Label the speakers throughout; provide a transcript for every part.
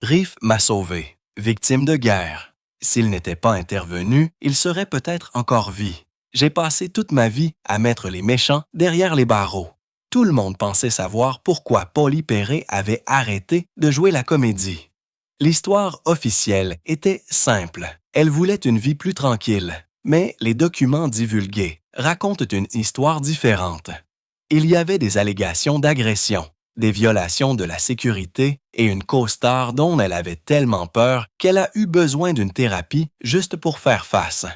Speaker 1: Riff m'a sauvé, victime de guerre. S'il n'était pas intervenu, il serait peut-être encore vie. J'ai passé toute ma vie à mettre les méchants derrière les barreaux. Tout le monde pensait savoir pourquoi Polly Perret avait arrêté de jouer la comédie. L'histoire officielle était simple. Elle voulait une vie plus tranquille, mais les documents divulgués racontent une histoire différente. Il y avait des allégations d'agression, des violations de la sécurité et une co-star dont elle avait tellement peur qu'elle a eu besoin d'une thérapie juste pour faire face.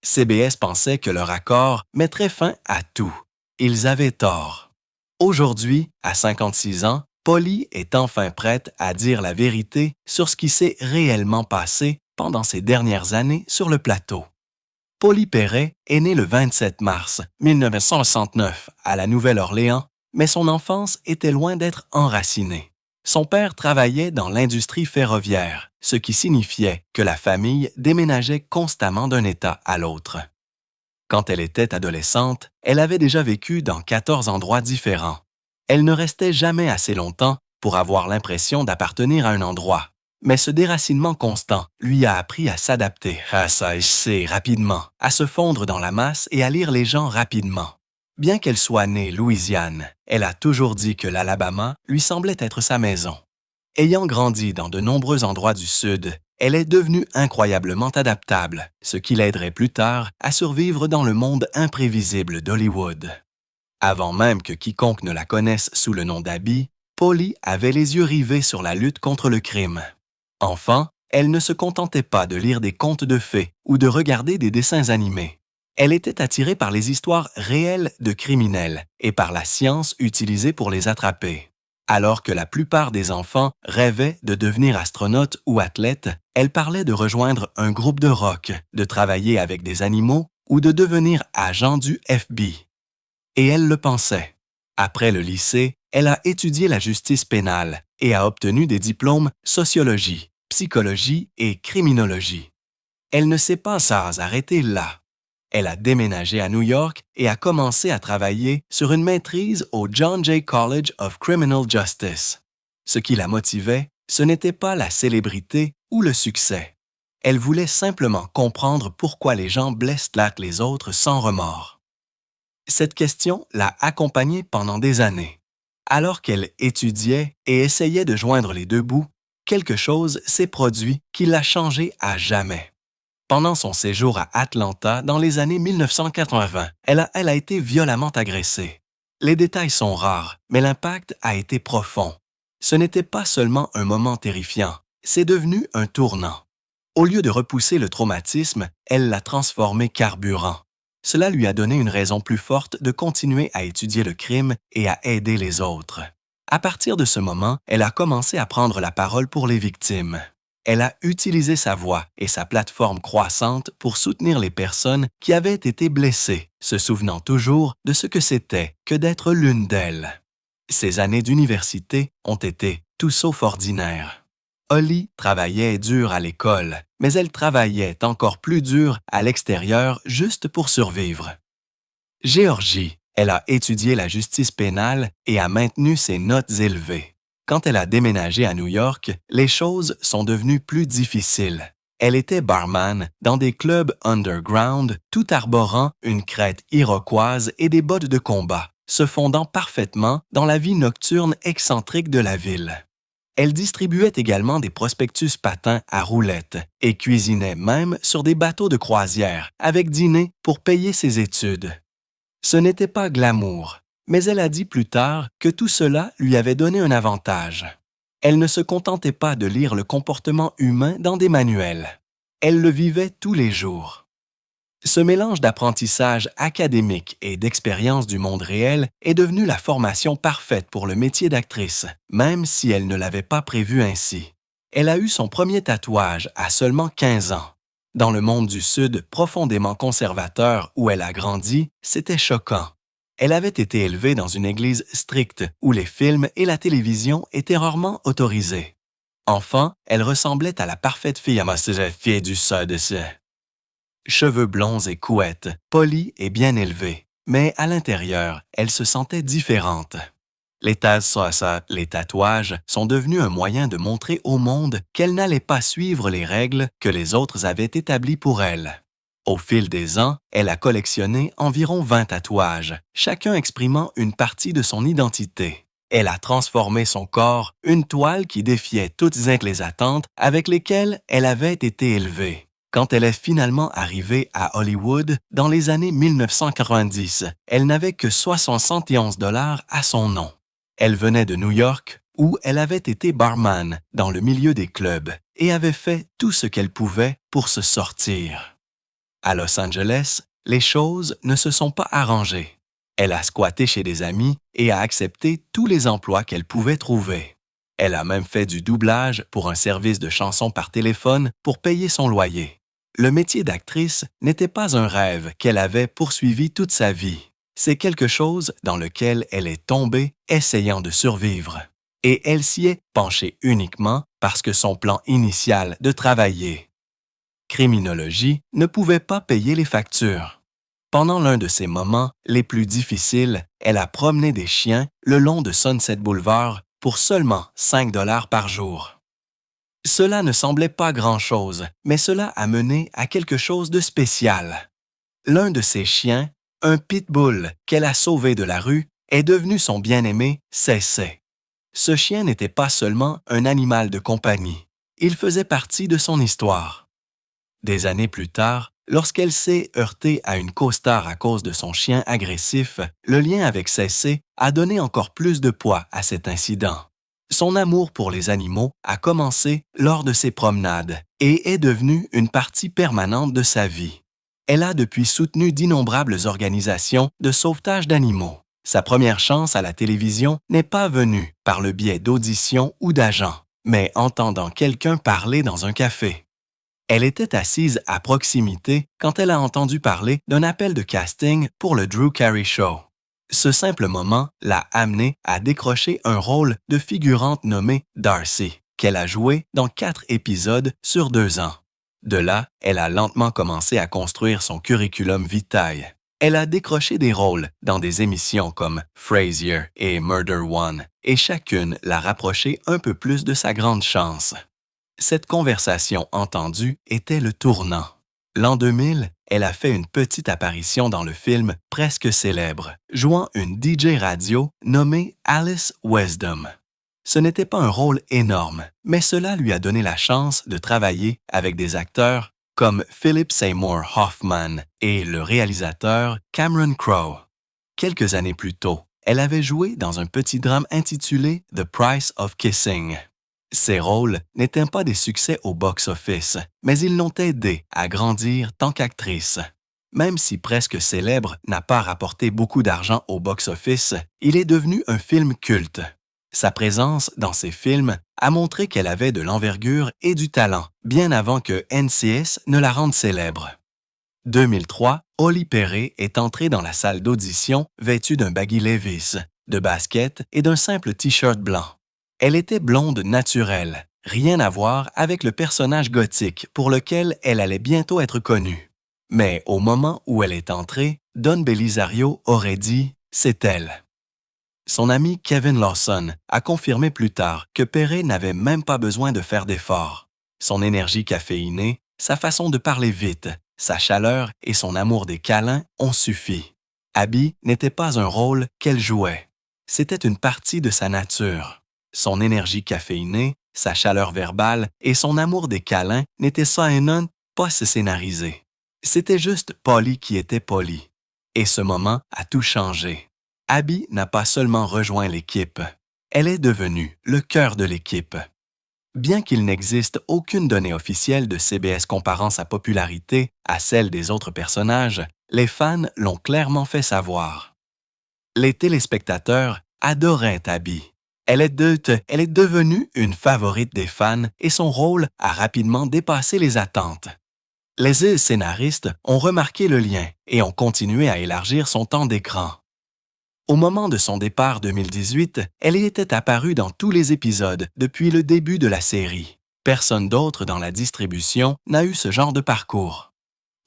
Speaker 1: CBS pensait que leur accord mettrait fin à tout. Ils avaient tort. Aujourd'hui, à 56 ans, Polly est enfin prête à dire la vérité sur ce qui s'est réellement passé pendant ces dernières années sur le plateau. Polly Perret est née le 27 mars 1969 à la Nouvelle-Orléans, mais son enfance était loin d'être enracinée. Son père travaillait dans l'industrie ferroviaire, ce qui signifiait que la famille déménageait constamment d'un État à l'autre. Quand elle était adolescente, elle avait déjà vécu dans 14 endroits différents. Elle ne restait jamais assez longtemps pour avoir l'impression d'appartenir à un endroit. Mais ce déracinement constant lui a appris à s'adapter, à s'aécher rapidement, à se fondre dans la masse et à lire les gens rapidement. Bien qu'elle soit née Louisiane, elle a toujours dit que l'Alabama lui semblait être sa maison. Ayant grandi dans de nombreux endroits du Sud, elle est devenue incroyablement adaptable, ce qui l'aiderait plus tard à survivre dans le monde imprévisible d'Hollywood. Avant même que quiconque ne la connaisse sous le nom d'Abby, Polly avait les yeux rivés sur la lutte contre le crime. Enfant, elle ne se contentait pas de lire des contes de fées ou de regarder des dessins animés. Elle était attirée par les histoires réelles de criminels et par la science utilisée pour les attraper. Alors que la plupart des enfants rêvaient de devenir astronautes ou athlètes, elle parlait de rejoindre un groupe de rock, de travailler avec des animaux ou de devenir agent du FBI. Et elle le pensait. Après le lycée, elle a étudié la justice pénale et a obtenu des diplômes sociologie, psychologie et criminologie. Elle ne s'est pas arrêtée là. Elle a déménagé à New York et a commencé à travailler sur une maîtrise au John Jay College of Criminal Justice. Ce qui la motivait, ce n'était pas la célébrité ou le succès. Elle voulait simplement comprendre pourquoi les gens blessent les autres sans remords. Cette question l'a accompagnée pendant des années. Alors qu'elle étudiait et essayait de joindre les deux bouts, quelque chose s'est produit qui l'a changée à jamais. Pendant son séjour à Atlanta dans les années 1980, elle a été violemment agressée. Les détails sont rares, mais l'impact a été profond. Ce n'était pas seulement un moment terrifiant, c'est devenu un tournant. Au lieu de repousser le traumatisme, elle l'a transformé carburant. Cela lui a donné une raison plus forte de continuer à étudier le crime et à aider les autres. À partir de ce moment, elle a commencé à prendre la parole pour les victimes. Elle a utilisé sa voix et sa plateforme croissante pour soutenir les personnes qui avaient été blessées, se souvenant toujours de ce que c'était que d'être l'une d'elles. Ses années d'université ont été tout sauf ordinaires. Holly travaillait dur à l'école, mais elle travaillait encore plus dur à l'extérieur juste pour survivre. Géorgie, elle a étudié la justice pénale et a maintenu ses notes élevées. Quand elle a déménagé à New York, les choses sont devenues plus difficiles. Elle était barman dans des clubs underground, tout arborant une crête iroquoise et des bottes de combat, se fondant parfaitement dans la vie nocturne excentrique de la ville. Elle distribuait également des prospectus patins à roulettes et cuisinait même sur des bateaux de croisière avec dîner pour payer ses études. Ce n'était pas glamour, mais elle a dit plus tard que tout cela lui avait donné un avantage. Elle ne se contentait pas de lire le comportement humain dans des manuels. Elle le vivait tous les jours. Ce mélange d'apprentissage académique et d'expérience du monde réel est devenu la formation parfaite pour le métier d'actrice, même si elle ne l'avait pas prévu ainsi. Elle a eu son premier tatouage à seulement 15 ans. Dans le monde du Sud profondément conservateur où elle a grandi, c'était choquant. Elle avait été élevée dans une église stricte où les films et la télévision étaient rarement autorisés. Enfant, elle ressemblait à la parfaite fille du Sud. Cheveux blonds et couettes, polie et bien élevée, mais à l'intérieur, elle se sentait différente. Les tatouages sont devenus un moyen de montrer au monde qu'elle n'allait pas suivre les règles que les autres avaient établies pour elle. Au fil des ans, elle a collectionné environ 20 tatouages, chacun exprimant une partie de son identité. Elle a transformé son corps, une toile qui défiait toutes les attentes avec lesquelles elle avait été élevée. Quand elle est finalement arrivée à Hollywood dans les années 1990, elle n'avait que 71 $ à son nom. Elle venait de New York, où elle avait été barman dans le milieu des clubs et avait fait tout ce qu'elle pouvait pour se sortir. À Los Angeles, les choses ne se sont pas arrangées. Elle a squatté chez des amis et a accepté tous les emplois qu'elle pouvait trouver. Elle a même fait du doublage pour un service de chansons par téléphone pour payer son loyer. Le métier d'actrice n'était pas un rêve qu'elle avait poursuivi toute sa vie. C'est quelque chose dans lequel elle est tombée essayant de survivre. Et elle s'y est penchée uniquement parce que son plan initial de travailler, criminologie, ne pouvait pas payer les factures. Pendant l'un de ces moments les plus difficiles, elle a promené des chiens le long de Sunset Boulevard pour seulement 5 $ par jour. Cela ne semblait pas grand-chose, mais cela a mené à quelque chose de spécial. L'un de ses chiens, un pitbull qu'elle a sauvé de la rue, est devenu son bien-aimé Cessé. Ce chien n'était pas seulement un animal de compagnie, il faisait partie de son histoire. Des années plus tard, lorsqu'elle s'est heurtée à une costard à cause de son chien agressif, le lien avec Cessé a donné encore plus de poids à cet incident. Son amour pour les animaux a commencé lors de ses promenades et est devenu une partie permanente de sa vie. Elle a depuis soutenu d'innombrables organisations de sauvetage d'animaux. Sa première chance à la télévision n'est pas venue par le biais d'auditions ou d'agents, mais entendant quelqu'un parler dans un café. Elle était assise à proximité quand elle a entendu parler d'un appel de casting pour le Drew Carey Show. Ce simple moment l'a amenée à décrocher un rôle de figurante nommée Darcy, qu'elle a joué dans 4 épisodes sur 2 ans. De là, elle a lentement commencé à construire son curriculum vitae. Elle a décroché des rôles dans des émissions comme Frasier et Murder One, et chacune l'a rapprochée un peu plus de sa grande chance. Cette conversation entendue était le tournant. L'an 2000, elle a fait une petite apparition dans le film Presque célèbre, jouant une DJ radio nommée Alice Wisdom. Ce n'était pas un rôle énorme, mais cela lui a donné la chance de travailler avec des acteurs comme Philip Seymour Hoffman et le réalisateur Cameron Crowe. Quelques années plus tôt, elle avait joué dans un petit drame intitulé The Price of Kissing. Ces rôles n'étaient pas des succès au box-office, mais ils l'ont aidée à grandir tant qu'actrice. Même si Presque célèbre n'a pas rapporté beaucoup d'argent au box-office, il est devenu un film culte. Sa présence dans ces films a montré qu'elle avait de l'envergure et du talent, bien avant que NCIS ne la rende célèbre. 2003, Holly Perry est entrée dans la salle d'audition vêtue d'un baggy Levi's, de baskets et d'un simple t-shirt blanc. Elle était blonde naturelle, rien à voir avec le personnage gothique pour lequel elle allait bientôt être connue. Mais au moment où elle est entrée, Don Belisario aurait dit « c'est elle ». Son ami Kevin Lawson a confirmé plus tard que Perry n'avait même pas besoin de faire d'efforts. Son énergie caféinée, sa façon de parler vite, sa chaleur et son amour des câlins ont suffi. Abby n'était pas un rôle qu'elle jouait. C'était une partie de sa nature. Son énergie caféinée, sa chaleur verbale et son amour des câlins n'étaient ça et non pas se scénariser. C'était juste Polly qui était Polly. Et ce moment a tout changé. Abby n'a pas seulement rejoint l'équipe, elle est devenue le cœur de l'équipe. Bien qu'il n'existe aucune donnée officielle de CBS comparant sa popularité à celle des autres personnages, les fans l'ont clairement fait savoir. Les téléspectateurs adoraient Abby. Elle est devenue une favorite des fans et son rôle a rapidement dépassé les attentes. Les scénaristes ont remarqué le lien et ont continué à élargir son temps d'écran. Au moment de son départ 2018, elle était apparue dans tous les épisodes depuis le début de la série. Personne d'autre dans la distribution n'a eu ce genre de parcours.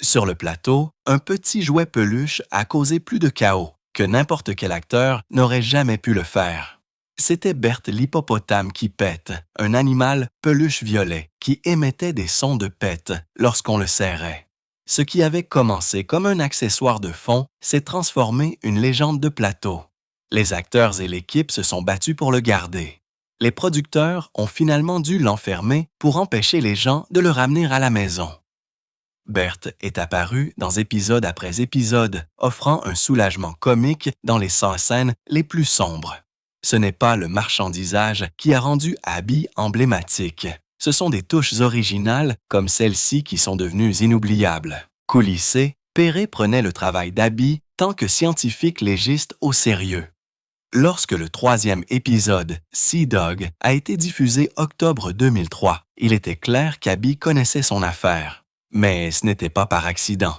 Speaker 1: Sur le plateau, un petit jouet peluche a causé plus de chaos que n'importe quel acteur n'aurait jamais pu le faire. C'était Berthe l'hippopotame qui pète, un animal peluche violet qui émettait des sons de pète lorsqu'on le serrait. Ce qui avait commencé comme un accessoire de fond s'est transformé une légende de plateau. Les acteurs et l'équipe se sont battus pour le garder. Les producteurs ont finalement dû l'enfermer pour empêcher les gens de le ramener à la maison. Berthe est apparue dans épisode après épisode, offrant un soulagement comique dans les scènes les plus sombres. Ce n'est pas le marchandisage qui a rendu Abby emblématique. Ce sont des touches originales comme celles-ci qui sont devenues inoubliables. Coulissé, Perret prenait le travail d'Abby tant que scientifique légiste au sérieux. Lorsque le 3e épisode, Sea Dog, a été diffusé octobre 2003, il était clair qu'Abby connaissait son affaire. Mais ce n'était pas par accident.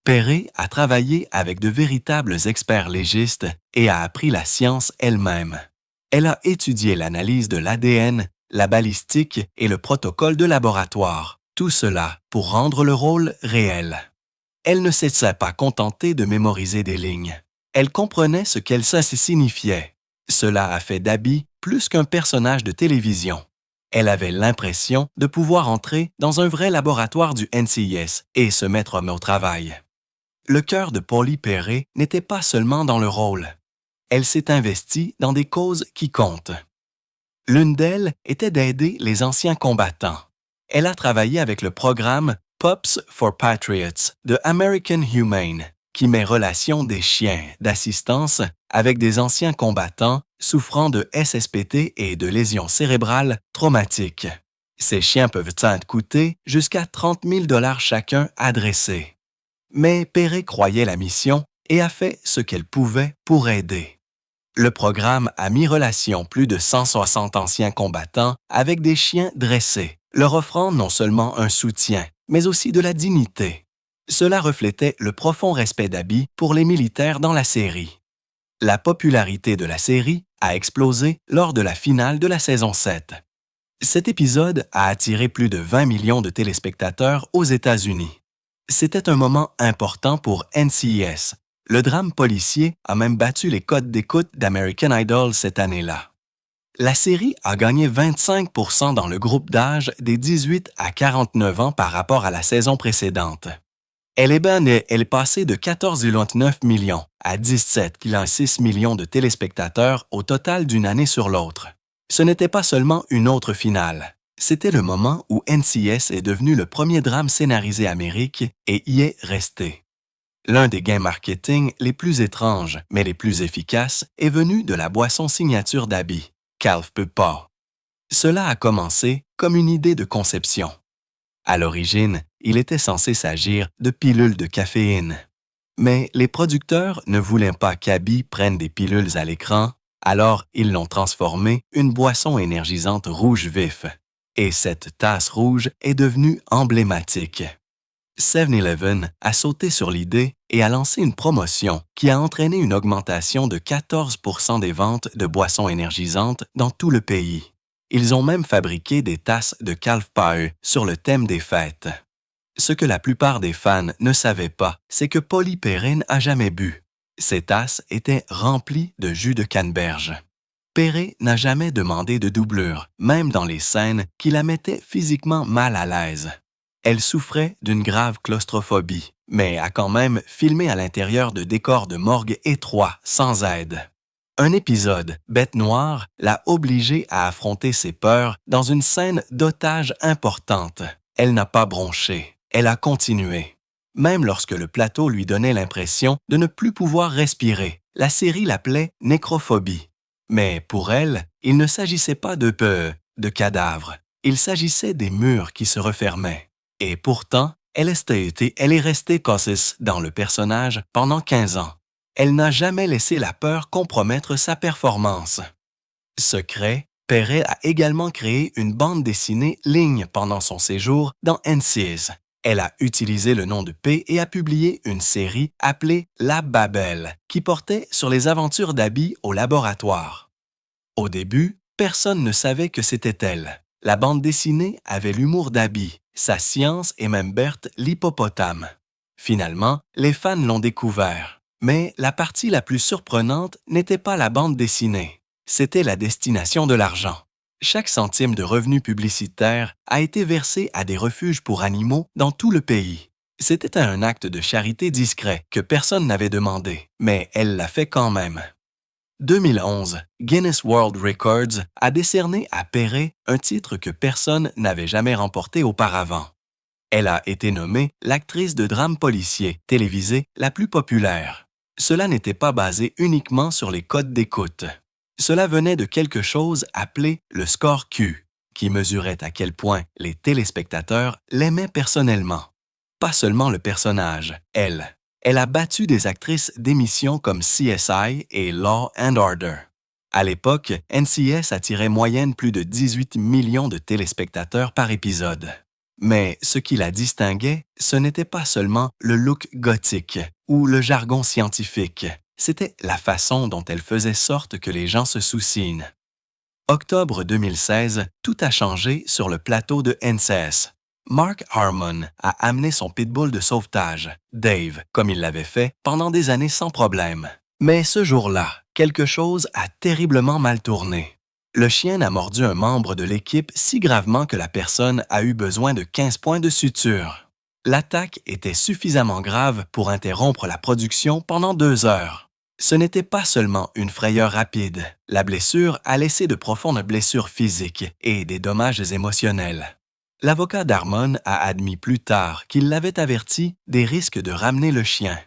Speaker 1: Perret a travaillé avec de véritables experts légistes et a appris la science elle-même. Elle a étudié l'analyse de l'ADN, la balistique et le protocole de laboratoire, tout cela pour rendre le rôle réel. Elle ne s'était pas contentée de mémoriser des lignes. Elle comprenait ce qu'elle signifiait. Cela a fait d'Abby plus qu'un personnage de télévision. Elle avait l'impression de pouvoir entrer dans un vrai laboratoire du NCIS et se mettre au travail. Le cœur de Polly Perret n'était pas seulement dans le rôle. Elle s'est investie dans des causes qui comptent. L'une d'elles était d'aider les anciens combattants. Elle a travaillé avec le programme Pups for Patriots de American Humane, qui met relation des chiens d'assistance avec des anciens combattants souffrant de SSPT et de lésions cérébrales traumatiques. Ces chiens peuvent coûter jusqu'à 30 000 $ chacun à dresser. Mais Perret croyait la mission et a fait ce qu'elle pouvait pour aider. Le programme a mis relation plus de 160 anciens combattants avec des chiens dressés, leur offrant non seulement un soutien, mais aussi de la dignité. Cela reflétait le profond respect d'Abby pour les militaires dans la série. La popularité de la série a explosé lors de la finale de la saison 7. Cet épisode a attiré plus de 20 millions de téléspectateurs aux États-Unis. C'était un moment important pour NCIS. Le drame policier a même battu les codes d'écoute d'American Idol cette année-là. La série a gagné 25% dans le groupe d'âge des 18 à 49 ans par rapport à la saison précédente. Elle est passée de 14,9 millions à 17,6 millions de téléspectateurs au total d'une année sur l'autre. Ce n'était pas seulement une autre finale. C'était le moment où NCIS est devenu le premier drame scénarisé Amérique et y est resté. L'un des gains marketing les plus étranges, mais les plus efficaces, est venu de la boisson signature d'Abby, Calf Puppa. Cela a commencé comme une idée de conception. À l'origine, il était censé s'agir de pilules de caféine. Mais les producteurs ne voulaient pas qu'Abby prenne des pilules à l'écran, alors ils l'ont transformé une boisson énergisante rouge vif. Et cette tasse rouge est devenue emblématique. 7-Eleven a sauté sur l'idée et a lancé une promotion qui a entraîné une augmentation de 14% des ventes de boissons énergisantes dans tout le pays. Ils ont même fabriqué des tasses de Calf Pie sur le thème des fêtes. Ce que la plupart des fans ne savaient pas, c'est que Polly Perret n'a jamais bu. Ces tasses étaient remplies de jus de canneberge. Perret n'a jamais demandé de doublure, même dans les scènes qui la mettaient physiquement mal à l'aise. Elle souffrait d'une grave claustrophobie, mais a quand même filmé à l'intérieur de décors de morgue étroits, sans aide. Un épisode, Bête Noire, l'a obligée à affronter ses peurs dans une scène d'otage importante. Elle n'a pas bronché, elle a continué. Même lorsque le plateau lui donnait l'impression de ne plus pouvoir respirer, la série l'appelait nécrophobie. Mais pour elle, il ne s'agissait pas de cadavres, il s'agissait des murs qui se refermaient. Et pourtant, elle est restée caussis dans le personnage pendant 15 ans. Elle n'a jamais laissé la peur compromettre sa performance. Secret, Perret a également créé une bande dessinée ligne pendant son séjour dans NCIS. Elle a utilisé le nom de P et a publié une série appelée La Babel, qui portait sur les aventures d'Abby au laboratoire. Au début, personne ne savait que c'était elle. La bande dessinée avait l'humour d'Abby, sa science et même Berthe l'hippopotame. Finalement, les fans l'ont découvert. Mais la partie la plus surprenante n'était pas la bande dessinée. C'était la destination de l'argent. Chaque centime de revenu publicitaire a été versé à des refuges pour animaux dans tout le pays. C'était un acte de charité discret que personne n'avait demandé, mais elle l'a fait quand même. 2011, Guinness World Records a décerné à Perret un titre que personne n'avait jamais remporté auparavant. Elle a été nommée l'actrice de drame policier télévisée la plus populaire. Cela n'était pas basé uniquement sur les codes d'écoute. Cela venait de quelque chose appelé le score Q, qui mesurait à quel point les téléspectateurs l'aimaient personnellement. Pas seulement le personnage, elle. Elle a battu des actrices d'émissions comme CSI et Law and Order. À l'époque, NCIS attirait moyenne plus de 18 millions de téléspectateurs par épisode. Mais ce qui la distinguait, ce n'était pas seulement le look gothique ou le jargon scientifique, c'était la façon dont elle faisait sorte que les gens se soucient. Octobre 2016, tout a changé sur le plateau de NCIS. Mark Harmon a amené son pitbull de sauvetage, Dave, comme il l'avait fait pendant des années sans problème. Mais ce jour-là, quelque chose a terriblement mal tourné. Le chien a mordu un membre de l'équipe si gravement que la personne a eu besoin de 15 points de suture. L'attaque était suffisamment grave pour interrompre la production pendant 2 heures. Ce n'était pas seulement une frayeur rapide. La blessure a laissé de profondes blessures physiques et des dommages émotionnels. L'avocat d'Harmon a admis plus tard qu'il l'avait averti des risques de ramener le chien.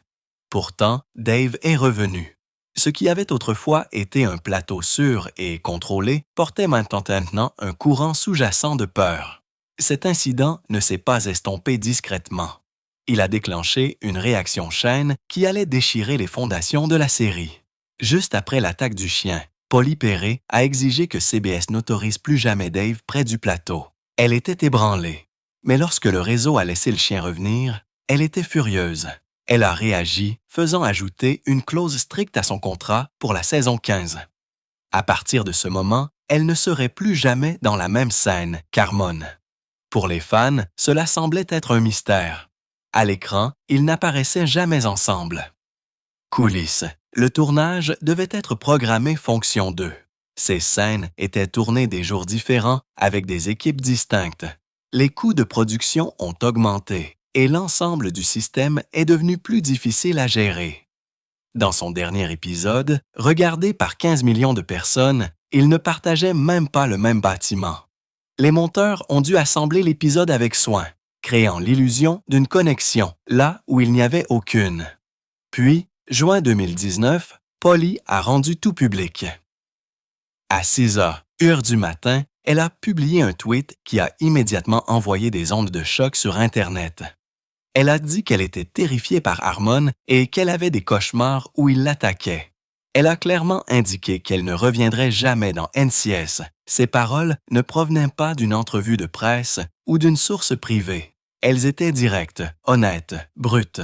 Speaker 1: Pourtant, Dave est revenu. Ce qui avait autrefois été un plateau sûr et contrôlé portait maintenant un courant sous-jacent de peur. Cet incident ne s'est pas estompé discrètement. Il a déclenché une réaction chaîne qui allait déchirer les fondations de la série. Juste après l'attaque du chien, Polly Perret a exigé que CBS n'autorise plus jamais Dave près du plateau. Elle était ébranlée. Mais lorsque le réseau a laissé le chien revenir, elle était furieuse. Elle a réagi, faisant ajouter une clause stricte à son contrat pour la saison 15. À partir de ce moment, elle ne serait plus jamais dans la même scène qu'Harmon. Pour les fans, cela semblait être un mystère. À l'écran, ils n'apparaissaient jamais ensemble. Coulisses. Le tournage devait être programmé fonction 2. Ces scènes étaient tournées des jours différents avec des équipes distinctes. Les coûts de production ont augmenté et l'ensemble du système est devenu plus difficile à gérer. Dans son dernier épisode, regardé par 15 millions de personnes, ils ne partageaient même pas le même bâtiment. Les monteurs ont dû assembler l'épisode avec soin, créant l'illusion d'une connexion là où il n'y avait aucune. Puis, juin 2019, Polly a rendu tout public. À 6h du matin, elle a publié un tweet qui a immédiatement envoyé des ondes de choc sur Internet. Elle a dit qu'elle était terrifiée par Harmon et qu'elle avait des cauchemars où il l'attaquait. Elle a clairement indiqué qu'elle ne reviendrait jamais dans NCIS. Ses paroles ne provenaient pas d'une entrevue de presse ou d'une source privée. Elles étaient directes, honnêtes, brutes.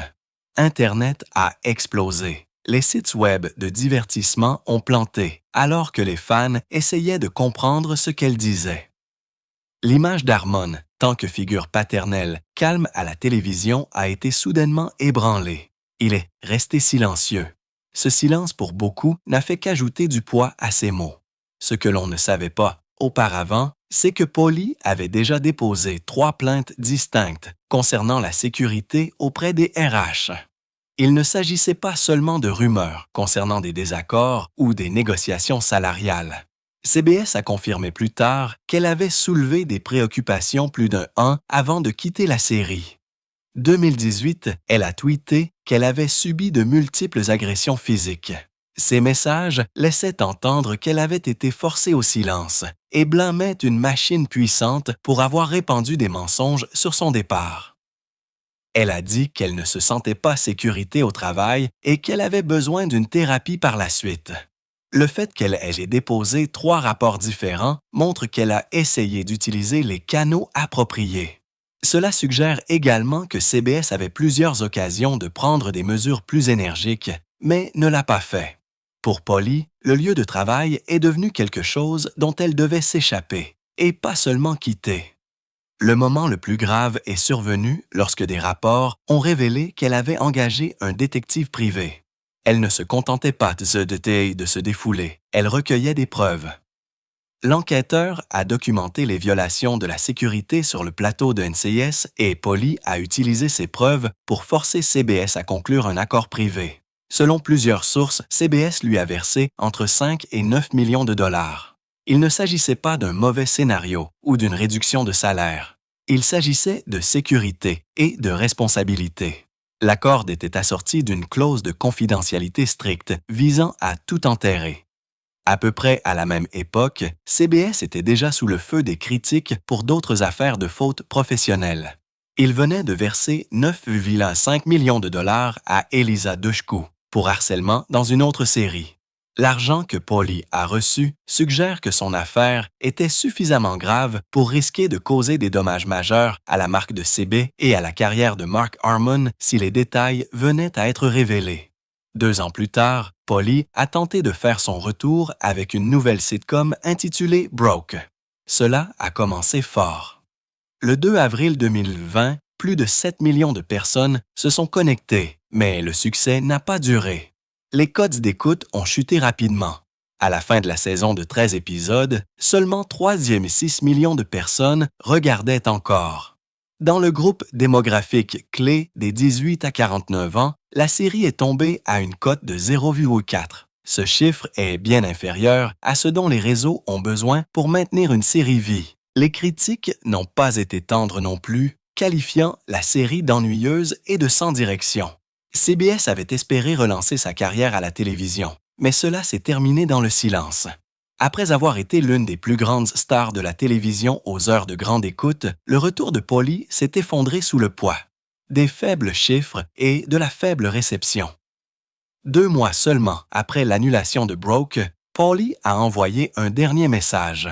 Speaker 1: Internet a explosé. Les sites web de divertissement ont planté, alors que les fans essayaient de comprendre ce qu'elle disait. L'image d'Harmon, tant que figure paternelle, calme à la télévision, a été soudainement ébranlée. Il est resté silencieux. Ce silence, pour beaucoup, n'a fait qu'ajouter du poids à ses mots. Ce que l'on ne savait pas auparavant, c'est que Polly avait déjà déposé 3 plaintes distinctes concernant la sécurité auprès des RH. Il ne s'agissait pas seulement de rumeurs concernant des désaccords ou des négociations salariales. CBS a confirmé plus tard qu'elle avait soulevé des préoccupations plus d'un an avant de quitter la série. 2018, elle a tweeté qu'elle avait subi de multiples agressions physiques. Ces messages laissaient entendre qu'elle avait été forcée au silence et blâmait une machine puissante pour avoir répandu des mensonges sur son départ. Elle a dit qu'elle ne se sentait pas sécurité au travail et qu'elle avait besoin d'une thérapie par la suite. Le fait qu'elle ait déposé 3 rapports différents montre qu'elle a essayé d'utiliser les canaux appropriés. Cela suggère également que CBS avait plusieurs occasions de prendre des mesures plus énergiques, mais ne l'a pas fait. Pour Polly, le lieu de travail est devenu quelque chose dont elle devait s'échapper, et pas seulement quitter. Le moment le plus grave est survenu lorsque des rapports ont révélé qu'elle avait engagé un détective privé. Elle ne se contentait pas de se défouler, elle recueillait des preuves. L'enquêteur a documenté les violations de la sécurité sur le plateau de NCIS et Pauly a utilisé ces preuves pour forcer CBS à conclure un accord privé. Selon plusieurs sources, CBS lui a versé entre 5 et 9 millions de dollars. Il ne s'agissait pas d'un mauvais scénario ou d'une réduction de salaire. Il s'agissait de sécurité et de responsabilité. L'accord était assorti d'une clause de confidentialité stricte visant à tout enterrer. À peu près à la même époque, CBS était déjà sous le feu des critiques pour d'autres affaires de faute professionnelles. Il venait de verser 9,5 millions de dollars à Eliza Dushku pour harcèlement dans une autre série. L'argent que Pauly a reçu suggère que son affaire était suffisamment grave pour risquer de causer des dommages majeurs à la marque de CB et à la carrière de Mark Harmon si les détails venaient à être révélés. 2 ans plus tard, Pauly a tenté de faire son retour avec une nouvelle sitcom intitulée Broke. Cela a commencé fort. Le 2 avril 2020, plus de 7 millions de personnes se sont connectées, mais le succès n'a pas duré. Les codes d'écoute ont chuté rapidement. À la fin de la saison de 13 épisodes, seulement 3,6 millions de personnes regardaient encore. Dans le groupe démographique clé des 18 à 49 ans, la série est tombée à une cote de 0,4. Ce chiffre est bien inférieur à ce dont les réseaux ont besoin pour maintenir une série vie. Les critiques n'ont pas été tendres non plus, qualifiant la série d'ennuyeuse et de sans direction. CBS avait espéré relancer sa carrière à la télévision, mais cela s'est terminé dans le silence. Après avoir été l'une des plus grandes stars de la télévision aux heures de grande écoute, le retour de Pauly s'est effondré sous le poids des faibles chiffres et de la faible réception. 2 mois seulement après l'annulation de Broke, Pauly a envoyé un dernier message.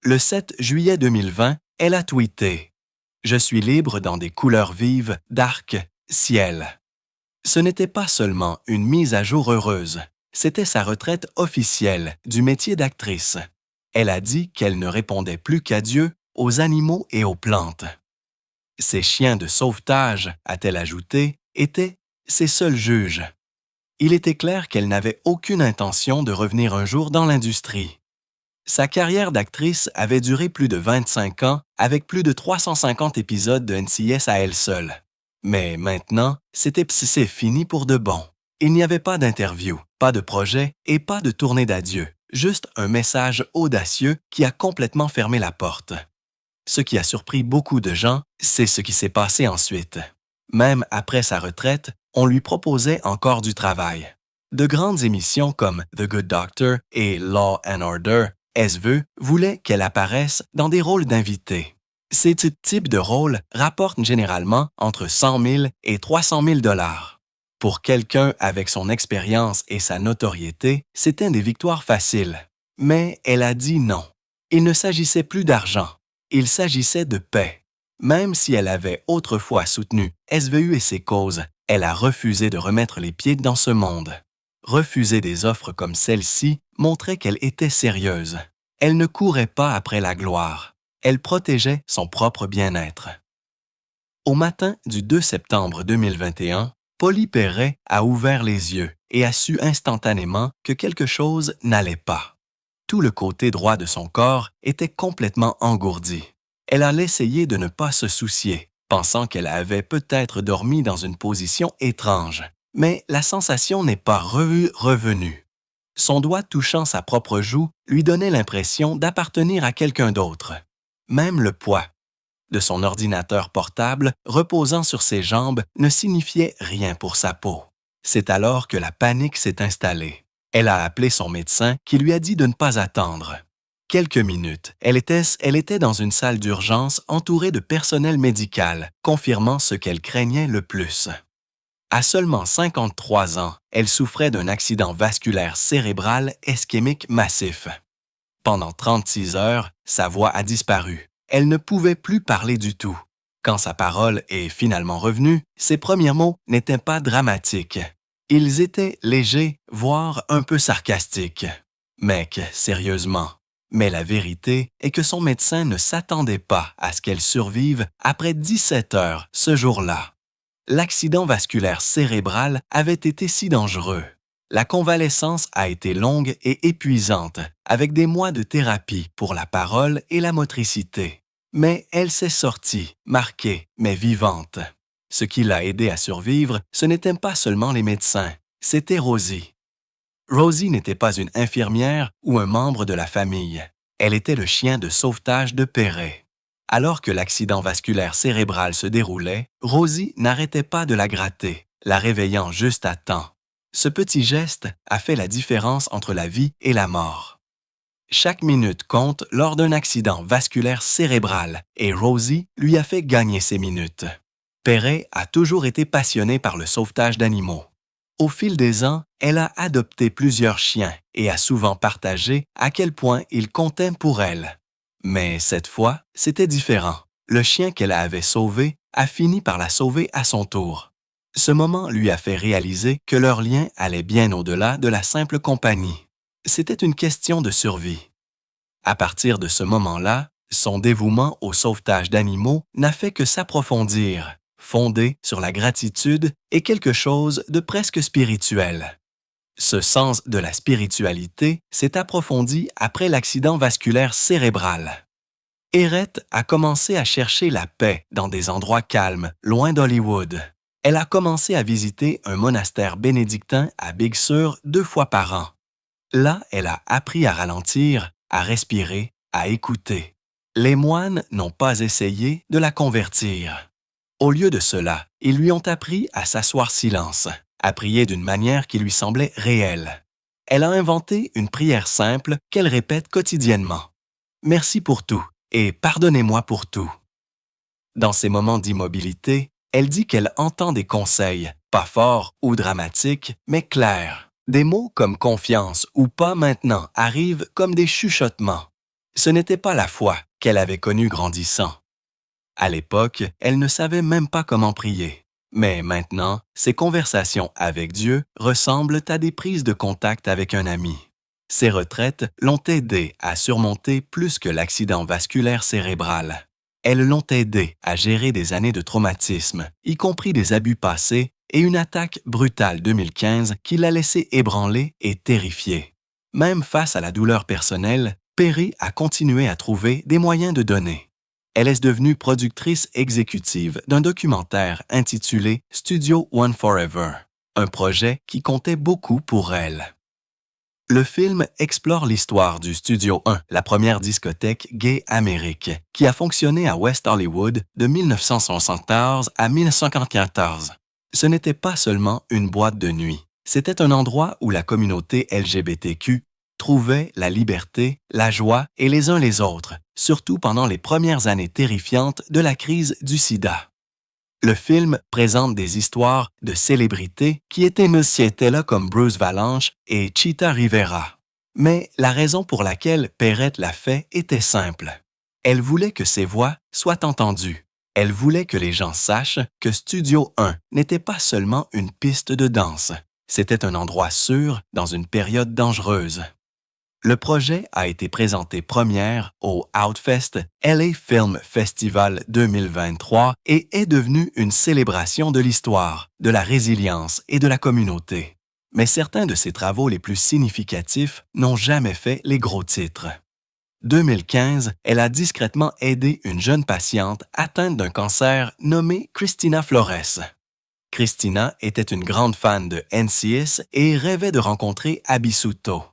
Speaker 1: Le 7 juillet 2020, elle a tweeté « Je suis libre dans des couleurs vives d'arc-ciel ». Ce n'était pas seulement une mise à jour heureuse, c'était sa retraite officielle du métier d'actrice. Elle a dit qu'elle ne répondait plus qu'à Dieu, aux animaux et aux plantes. Ses chiens de sauvetage, a-t-elle ajouté, étaient ses seuls juges. Il était clair qu'elle n'avait aucune intention de revenir un jour dans l'industrie. Sa carrière d'actrice avait duré plus de 25 ans avec plus de 350 épisodes de NCIS à elle seule. Mais maintenant, c'est fini pour de bon. Il n'y avait pas d'interview, pas de projet et pas de tournée d'adieu, juste un message audacieux qui a complètement fermé la porte. Ce qui a surpris beaucoup de gens, c'est ce qui s'est passé ensuite. Même après sa retraite, on lui proposait encore du travail. De grandes émissions comme The Good Doctor et Law and Order, SVE, voulaient qu'elle apparaisse dans des rôles d'invité. Ces types de rôles rapportent généralement entre 100 000 et 300 000 dollars. Pour quelqu'un avec son expérience et sa notoriété, c'était des victoires faciles. Mais elle a dit non. Il ne s'agissait plus d'argent. Il s'agissait de paix. Même si elle avait autrefois soutenu SVU et ses causes, elle a refusé de remettre les pieds dans ce monde. Refuser des offres comme celle-ci montrait qu'elle était sérieuse. Elle ne courait pas après la gloire. Elle protégeait son propre bien-être. Au matin du 2 septembre 2021, Pauly Perret a ouvert les yeux et a su instantanément que quelque chose n'allait pas. Tout le côté droit de son corps était complètement engourdi. Elle allait essayer de ne pas se soucier, pensant qu'elle avait peut-être dormi dans une position étrange. Mais la sensation n'est pas revenue. Son doigt touchant sa propre joue lui donnait l'impression d'appartenir à quelqu'un d'autre. Même le poids de son ordinateur portable reposant sur ses jambes ne signifiait rien pour sa peau. C'est alors que la panique s'est installée. Elle a appelé son médecin qui lui a dit de ne pas attendre. Quelques minutes, elle était dans une salle d'urgence entourée de personnel médical, confirmant ce qu'elle craignait le plus. À seulement 53 ans, elle souffrait d'un accident vasculaire cérébral ischémique massif. Pendant 36 heures, sa voix a disparu. Elle ne pouvait plus parler du tout. Quand sa parole est finalement revenue, ses premiers mots n'étaient pas dramatiques. Ils étaient légers, voire un peu sarcastiques. « Mec, sérieusement. » Mais la vérité est que son médecin ne s'attendait pas à ce qu'elle survive après 17 heures ce jour-là. l'accident vasculaire cérébral avait été si dangereux. La convalescence a été longue et épuisante, avec des mois de thérapie pour la parole et la motricité. Mais elle s'est sortie, marquée, mais vivante. Ce qui l'a aidée à survivre, ce n'étaient pas seulement les médecins, c'était Rosie. Rosie n'était pas une infirmière ou un membre de la famille. Elle était le chien de sauvetage de Perret. Alors que l'accident vasculaire cérébral se déroulait, Rosie n'arrêtait pas de la gratter, la réveillant juste à temps. Ce petit geste a fait la différence entre la vie et la mort. Chaque minute compte lors d'un accident vasculaire cérébral et Rosie lui a fait gagner ses minutes. Perret a toujours été passionnée par le sauvetage d'animaux. Au fil des ans, elle a adopté plusieurs chiens et a souvent partagé à quel point ils comptaient pour elle. Mais cette fois, c'était différent. Le chien qu'elle avait sauvé a fini par la sauver à son tour. Ce moment lui a fait réaliser que leur lien allait bien au-delà de la simple compagnie. C'était une question de survie. À partir de ce moment-là, son dévouement au sauvetage d'animaux n'a fait que s'approfondir, fondé sur la gratitude et quelque chose de presque spirituel. Ce sens de la spiritualité s'est approfondi après l'accident vasculaire cérébral. Erette a commencé à chercher la paix dans des endroits calmes, loin d'Hollywood. Elle a commencé à visiter un monastère bénédictin à Big Sur 2 fois par an. Là, elle a appris à ralentir, à respirer, à écouter. Les moines n'ont pas essayé de la convertir. Au lieu de cela, ils lui ont appris à s'asseoir silence, à prier d'une manière qui lui semblait réelle. Elle a inventé une prière simple qu'elle répète quotidiennement. « Merci pour tout et pardonnez-moi pour tout ». Dans ces moments d'immobilité, elle dit qu'elle entend des conseils, pas forts ou dramatiques, mais clairs. Des mots comme confiance ou pas maintenant arrivent comme des chuchotements. Ce n'était pas la foi qu'elle avait connue grandissant. À l'époque, elle ne savait même pas comment prier. Mais maintenant, ses conversations avec Dieu ressemblent à des prises de contact avec un ami. Ces retraites l'ont aidée à surmonter plus que l'accident vasculaire cérébral. Elles l'ont aidée à gérer des années de traumatisme, y compris des abus passés et une attaque brutale 2015 qui l'a laissée ébranlée et terrifiée. Même face à la douleur personnelle, Perret a continué à trouver des moyens de donner. Elle est devenue productrice exécutive d'un documentaire intitulé Studio One Forever, un projet qui comptait beaucoup pour elle. Le film explore l'histoire du Studio 1, la première discothèque gay Amérique, qui a fonctionné à West Hollywood de 1974 à 1994. Ce n'était pas seulement une boîte de nuit, c'était un endroit où la communauté LGBTQ trouvait la liberté, la joie et les uns les autres, surtout pendant les premières années terrifiantes de la crise du sida. Le film présente des histoires de célébrités qui étaient là comme Bruce Valanche et Chita Rivera. Mais la raison pour laquelle Perret l'a fait était simple. Elle voulait que ses voix soient entendues. Elle voulait que les gens sachent que Studio 1 n'était pas seulement une piste de danse. C'était un endroit sûr dans une période dangereuse. Le projet a été présenté première au Outfest LA Film Festival 2023 et est devenu une célébration de l'histoire, de la résilience et de la communauté. Mais certains de ses travaux les plus significatifs n'ont jamais fait les gros titres. 2015, elle a discrètement aidé une jeune patiente atteinte d'un cancer nommée Christina Flores. Christina était une grande fan de NCIS et rêvait de rencontrer Abisuto.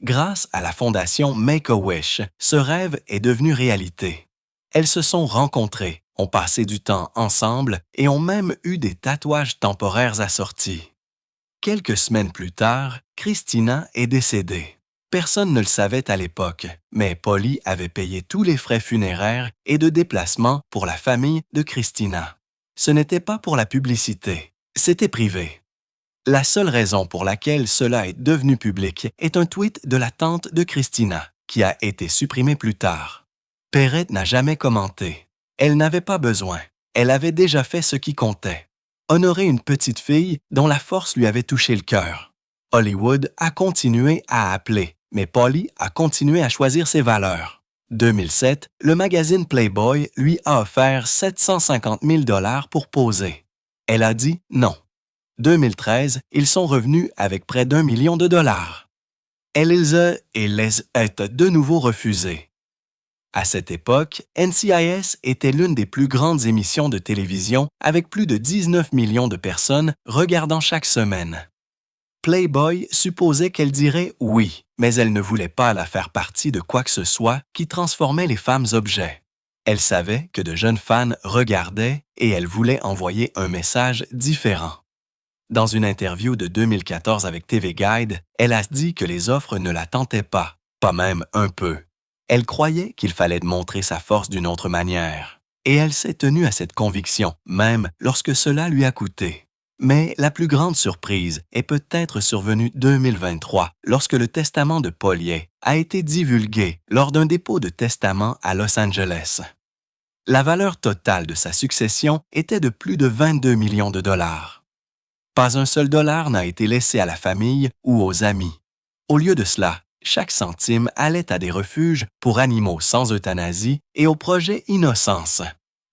Speaker 1: Grâce à la fondation Make-A-Wish, ce rêve est devenu réalité. Elles se sont rencontrées, ont passé du temps ensemble et ont même eu des tatouages temporaires assortis. Quelques semaines plus tard, Christina est décédée. Personne ne le savait à l'époque, mais Polly avait payé tous les frais funéraires et de déplacement pour la famille de Christina. Ce n'était pas pour la publicité, c'était privé. La seule raison pour laquelle cela est devenu public est un tweet de la tante de Christina, qui a été supprimé plus tard. Perret n'a jamais commenté. Elle n'avait pas besoin. Elle avait déjà fait ce qui comptait. Honorer une petite fille dont la force lui avait touché le cœur. Hollywood a continué à appeler, mais Polly a continué à choisir ses valeurs. 2007, le magazine Playboy lui a offert 750 000 $ pour poser. Elle a dit non. 2013, ils sont revenus avec près d'1 million de dollars. Elle les a et les a de nouveau refusés. À cette époque, NCIS était l'une des plus grandes émissions de télévision avec plus de 19 millions de personnes regardant chaque semaine. Playboy supposait qu'elle dirait oui, mais elle ne voulait pas la faire partie de quoi que ce soit qui transformait les femmes objets. Elle savait que de jeunes fans regardaient et elle voulait envoyer un message différent. Dans une interview de 2014 avec TV Guide, elle a dit que les offres ne la tentaient pas même un peu. Elle croyait qu'il fallait montrer sa force d'une autre manière. Et elle s'est tenue à cette conviction, même lorsque cela lui a coûté. Mais la plus grande surprise est peut-être survenue 2023, lorsque le testament de Paulier a été divulgué lors d'un dépôt de testament à Los Angeles. La valeur totale de sa succession était de plus de 22 millions de dollars. Pas un seul dollar n'a été laissé à la famille ou aux amis. Au lieu de cela, chaque centime allait à des refuges pour animaux sans euthanasie et au projet Innocence.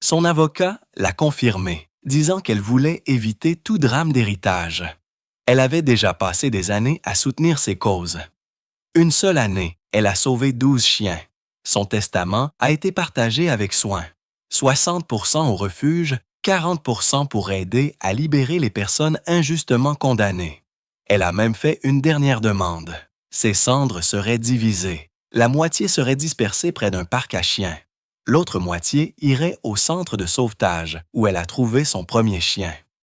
Speaker 1: Son avocat l'a confirmé, disant qu'elle voulait éviter tout drame d'héritage. Elle avait déjà passé des années à soutenir ces causes. Une seule année, elle a sauvé 12 chiens. Son testament a été partagé avec soin. 60% au refuge, 40% pour aider à libérer les personnes injustement condamnées. Elle a même fait une dernière demande. Ses cendres seraient divisées. La moitié serait dispersée près d'un parc à chiens. L'autre moitié irait au centre de sauvetage où elle a trouvé son premier chien.